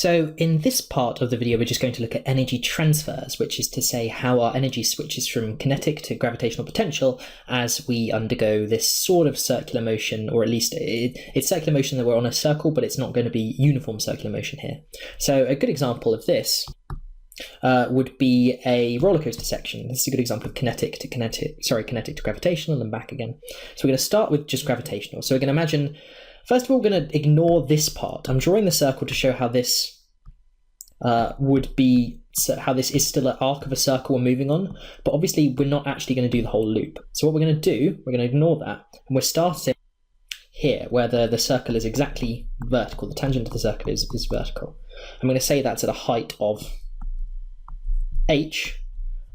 So in this part of the video, we're just going to look at energy transfers, which is to say how our energy switches from kinetic to gravitational potential as we undergo this sort of circular motion, or at least it's circular motion that we're on a circle, but it's not going to be uniform circular motion here. So a good example of this would be a roller coaster section. This is a good example of kinetic to gravitational and back again. So we're going to start with just gravitational. So we're going to imagine, first of all, we're going to ignore this part. I'm drawing the circle to show how this how this is still an arc of a circle we're moving on, but obviously we're not actually going to do the whole loop. So what we're going to do, we're going to ignore that, and we're starting here where the circle is exactly vertical. The tangent to the circle is vertical. I'm going to say that's at a height of h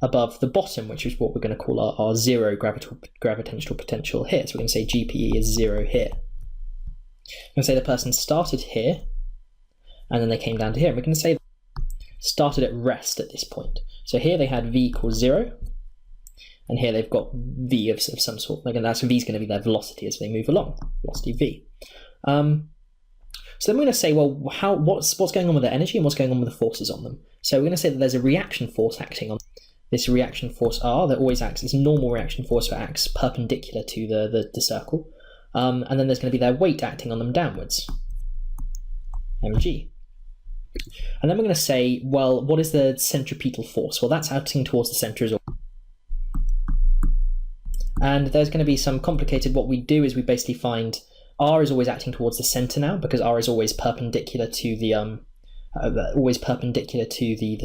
above the bottom, which is what we're going to call our zero gravitational potential here. So we're going to say GPE is 0 here. I'm going to say the person started here, and then they came down to here. And we're going to say started at rest at this point. So here they had v equals 0, and here they've got v of some sort. That's v is going to be their velocity as they move along, velocity v. So then we're going to say, well, what's going on with their energy and what's going on with the forces on them? So we're going to say that there's a reaction force acting on this reaction force R that always acts, this normal reaction force that acts perpendicular to the circle. And then there's going to be their weight acting on them downwards, mg. And then we're going to say, well, what is the centripetal force? Well, that's acting towards the center as well. And there's going to be some complicated, what we do is we basically find R is always acting towards the center now, because R is always perpendicular to the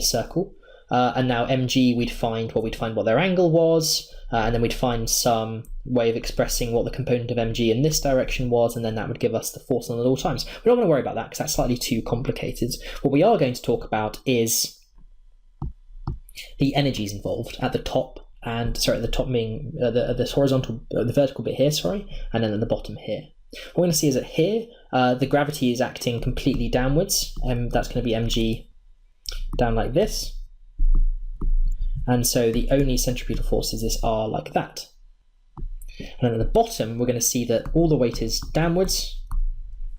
circle. And now mg, we'd find what their angle was, and then we'd find some way of expressing what the component of mg in this direction was, and then that would give us the force on at all times. We're not going to worry about that because that's slightly too complicated. What we are going to talk about is the energies involved at the top, and at the top being the horizontal, the vertical bit here, and then at the bottom here. What we're going to see is that here, the gravity is acting completely downwards, and that's going to be mg down like this. And so the only centripetal force is this R like that. And then at the bottom, we're going to see that all the weight is downwards,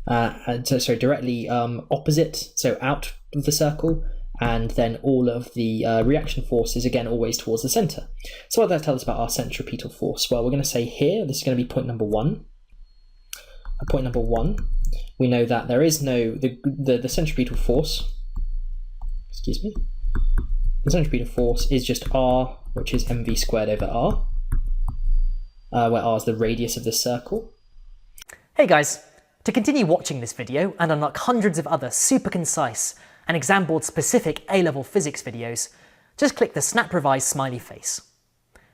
directly opposite, so out of the circle, and then all of the reaction force is again always towards the center. So what does that tell us about our centripetal force? Well, we're going to say here, this is going to be point number 1. At point number 1, we know that there is no, the centripetal force, the centripetal force is just R, which is mv squared over R, where R is the radius of the circle. Hey guys, to continue watching this video and unlock hundreds of other super concise and exam board specific A-level physics videos, just click the Snap Revise smiley face.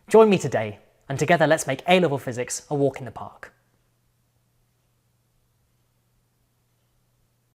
Join me today, and together let's make A-level physics a walk in the park.